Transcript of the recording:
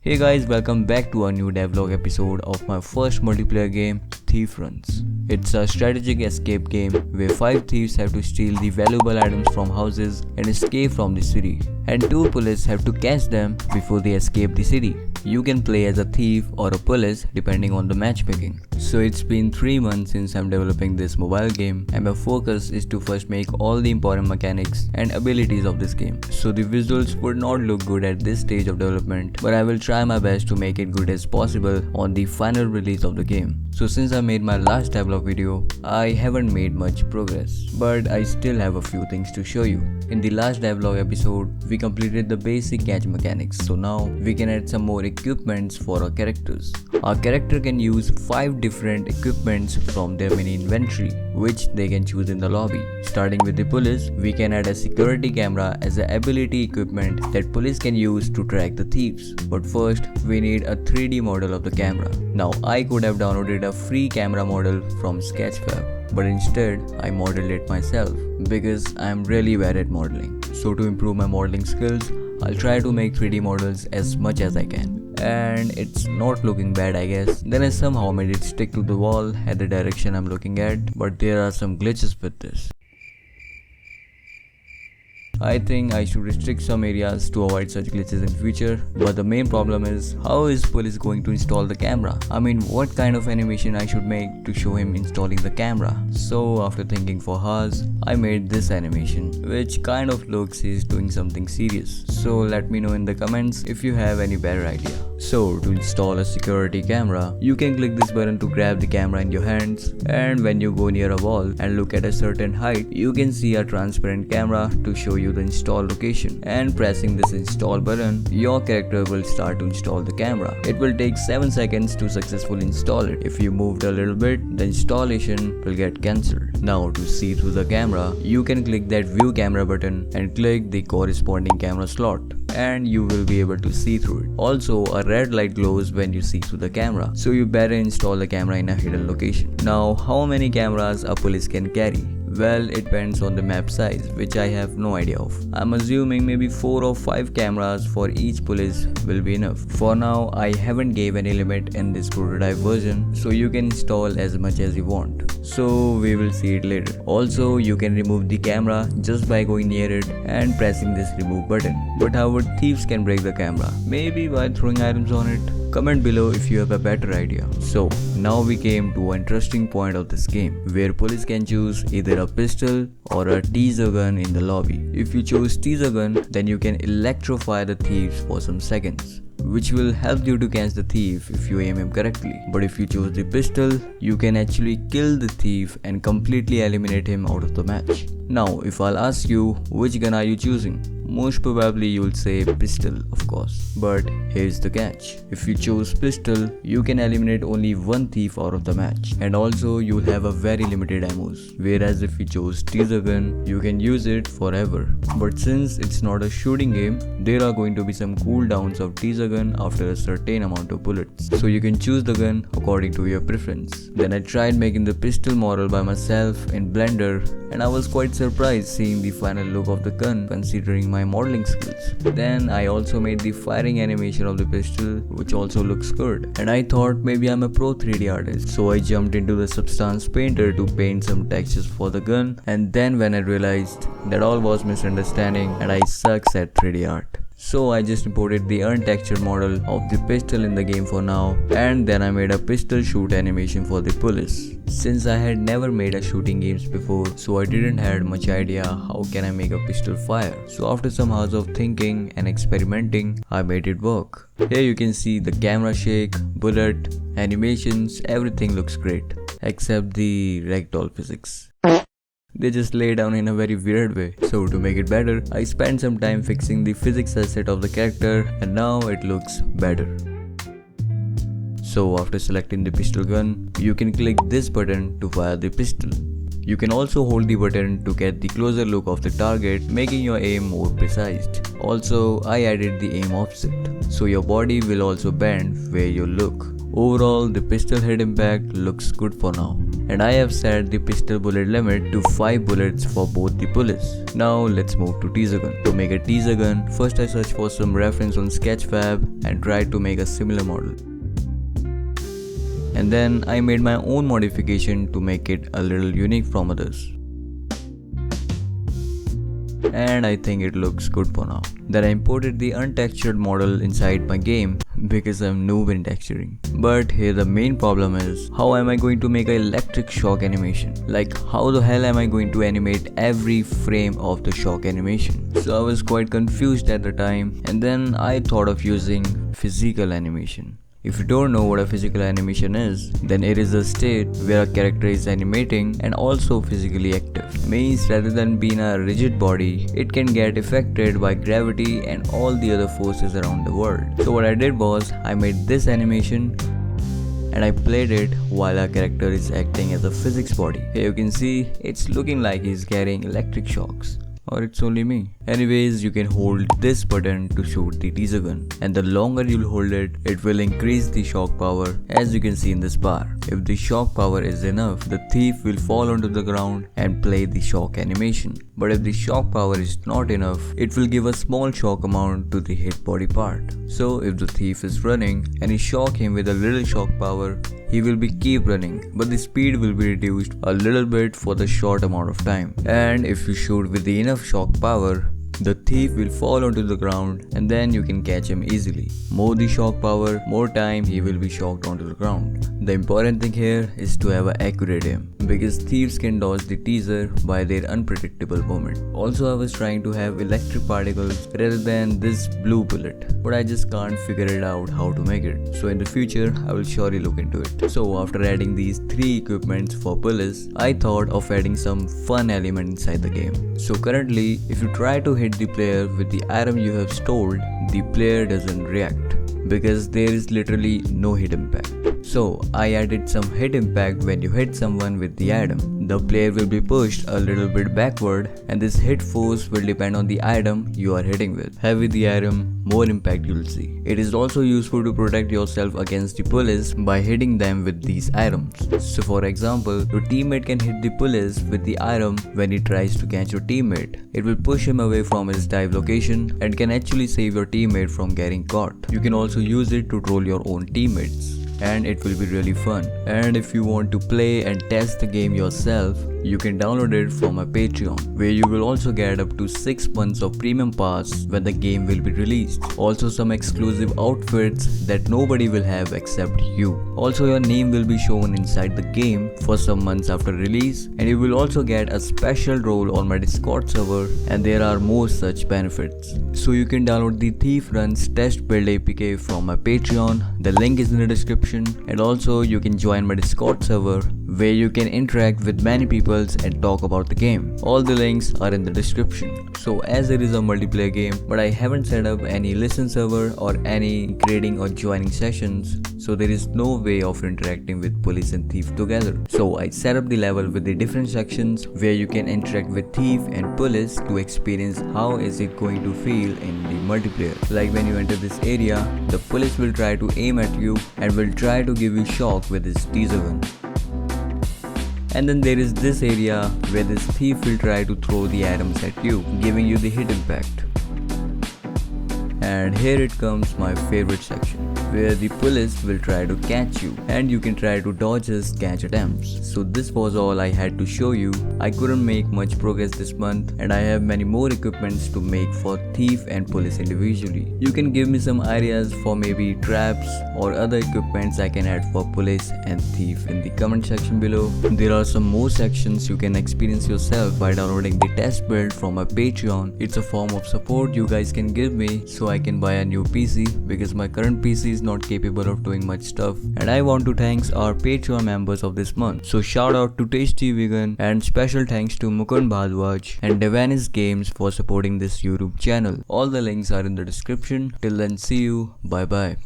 Hey guys, welcome back to a new devlog episode of my first multiplayer game, Thief Runs. It's a strategic escape game where 5 thieves have to steal the valuable items from houses and escape from the city, and 2 police have to catch them before they escape the city. You can play as a thief or a police depending on the matchmaking. So it's been 3 months since I'm developing this mobile game, and my focus is to first make all the important mechanics and abilities of this game. So the visuals would not look good at this stage of development, but I will try my best to make it good as possible on the final release of the game. So since I made my last devlog video, I haven't made much progress, but I still have a few things to show you. In the last devlog episode, we completed the basic catch mechanics, so now we can add some more equipments for our characters. Our character can use 5 different equipments from their mini inventory, which they can choose in the lobby. Starting with the police, we can add a security camera as an ability equipment that police can use to track the thieves. But first, we need a 3D model of the camera. Now, I could have downloaded a free camera model from Sketchfab, but instead, I modeled it myself because I am really bad at modeling. So to improve my modeling skills, I'll try to make 3D models as much as I can. And it's not looking bad, I guess. Then I somehow made it stick to the wall at the direction I'm looking at, but there are some glitches with this. I think I should restrict some areas to avoid such glitches in future, but the main problem is, how is police going to install the camera? I mean, what kind of animation I should make to show him installing the camera? So after thinking for hours, I made this animation, which kind of looks he's doing something serious. So let me know in the comments if you have any better idea. So to install a security camera, you can click this button to grab the camera in your hands, and when you go near a wall and look at a certain height, you can see a transparent camera to show you the install location, and pressing this install button, your character will start to install the camera. It will take 7 seconds to successfully install it. If you moved a little bit, the installation will get cancelled. Now to see through the camera, you can click that view camera button and click the corresponding camera slot, and you will be able to see through it. Also, a red light glows when you see through the camera, so you better install the camera in a hidden location. Now, how many cameras a police can carry? Well, it depends on the map size, which I have no idea of. I'm assuming maybe 4 or 5 cameras for each police will be enough. For now, I haven't gave any limit in this prototype version, so you can install as much as you want. So we will see it later. Also, you can remove the camera just by going near it and pressing this remove button. But how would thieves can break the camera? Maybe by throwing items on it? Comment below if you have a better idea. So now we came to an interesting point of this game, where police can choose either a pistol or a Taser gun in the lobby. If you choose Taser gun, then you can electrify the thieves for some seconds, which will help you to catch the thief if you aim him correctly. But if you choose the pistol, you can actually kill the thief and completely eliminate him out of the match. Now, if I'll ask you, which gun are you choosing? Most probably you'll say pistol, of course. But here's the catch. If you choose pistol, you can eliminate only 1 thief out of the match, and also you'll have a very limited ammos. Whereas if you chose Taser gun, you can use it forever. But since it's not a shooting game, there are going to be some cooldowns of Taser gun after a certain amount of bullets. So you can choose the gun according to your preference. Then I tried making the pistol model by myself in Blender, and I was quite surprised seeing the final look of the gun considering my modeling skills. Then I also made the firing animation of the pistol, which also looks good, and I thought maybe I'm a pro 3D artist, so I jumped into the Substance Painter to paint some textures for the gun, and then when I realized that all was misunderstanding and I sucks at 3D art. So I just imported the untextured model of the pistol in the game for now, and then I made a pistol shoot animation for the police. Since I had never made a shooting games before, so I didn't have much idea how can I make a pistol fire. So after some hours of thinking and experimenting, I made it work. Here you can see the camera shake, bullet, animations, everything looks great, except the ragdoll physics. They just lay down in a very weird way. So to make it better, I spent some time fixing the physics asset of the character, and now it looks better. So after selecting the pistol gun, you can click this button to fire the pistol. You can also hold the button to get the closer look of the target, making your aim more precise. Also, I added the aim offset, so your body will also bend where you look. Overall, the pistol head impact looks good for now. and I have set the pistol bullet limit to 5 bullets for both the bullets. Now let's move to Taser Gun. To make a Taser Gun, first I searched for some reference on Sketchfab and tried to make a similar model. And then I made my own modification to make it a little unique from others. And I think it looks good for now. Then I imported the untextured model inside my game because I'm noob in texturing. But here the main problem is, how am I going to make an electric shock animation? Like, how the hell am I going to animate every frame of the shock animation? So I was quite confused at the time, and then I thought of using physical animation. If you don't know what a physical animation is, then it is a state where a character is animating and also physically active. Means rather than being a rigid body, it can get affected by gravity and all the other forces around the world. So what I did was, I made this animation and I played it while our character is acting as a physics body. Here you can see it's looking like he's carrying electric shocks. Or it's only me. Anyways, you can hold this button to shoot the Taser Gun, and the longer you'll hold it, it will increase the shock power, as you can see in this bar. If the shock power is enough, the thief will fall onto the ground and play the shock animation. But if the shock power is not enough, it will give a small shock amount to the hit body part. So if the thief is running and you shock him with a little shock power, he will keep running, but the speed will be reduced a little bit for the short amount of time. And if you shoot with the enough shock power, the thief will fall onto the ground and then you can catch him easily. More the shock power, more time he will be shocked onto the ground. The important thing here is to have an accurate aim, because thieves can dodge the teaser by their unpredictable movement. Also, I was trying to have electric particles rather than this blue bullet, but I just can't figure it out how to make it. So in the future, I will surely look into it. So after adding these 3 equipments for police, I thought of adding some fun element inside the game. So currently, if you try to hit the player with the item you have stored, the player doesn't react, because there is literally no hit impact. So I added some hit impact when you hit someone with the item. The player will be pushed a little bit backward, and this hit force will depend on the item you are hitting with. Heavy the item, more impact you will see. It is also useful to protect yourself against the police by hitting them with these items. So for example, your teammate can hit the police with the item when he tries to catch your teammate. It will push him away from his dive location and can actually save your teammate from getting caught. You can also use it to troll your own teammates, and it will be really fun. And if you want to play and test the game yourself, you can download it from my Patreon, where you will also get up to 6 months of premium pass when the game will be released. Also some exclusive outfits that nobody will have except you. Also your name will be shown inside the game for some months after release, and you will also get a special role on my Discord server, and there are more such benefits. So you can download the Thief Runs test build APK from my Patreon. The link is in the description, and also you can join my Discord server, where you can interact with many people and talk about the game. All the links are in the description. So as it is a multiplayer game, but I haven't set up any listen server or any grading or joining sessions, so there is no way of interacting with police and thief together. So I set up the level with the different sections where you can interact with thief and police to experience how is it going to feel in the multiplayer. Like when you enter this area, the police will try to aim at you and will try to give you shock with his Taser Gun. And then there is this area where this thief will try to throw the items at you, giving you the hit impact. And here it comes my favorite section, where the police will try to catch you and you can try to dodge his catch attempts. So this was all I had to show you. I couldn't make much progress this month, and I have many more equipments to make for thief and police individually. You can give me some ideas for maybe traps or other equipments I can add for police and thief in the comment section below. There are some more sections you can experience yourself by downloading the test build from my Patreon. It's a form of support you guys can give me so I can buy a new PC, because my current PC is not capable of doing much stuff, and I want to thank our Patreon members of this month. So shout out to Tasty Vegan, and special thanks to Mukund Bhadwaj and Devanis Games for supporting this YouTube channel. All the links are in the description. Till then, see you. Bye bye.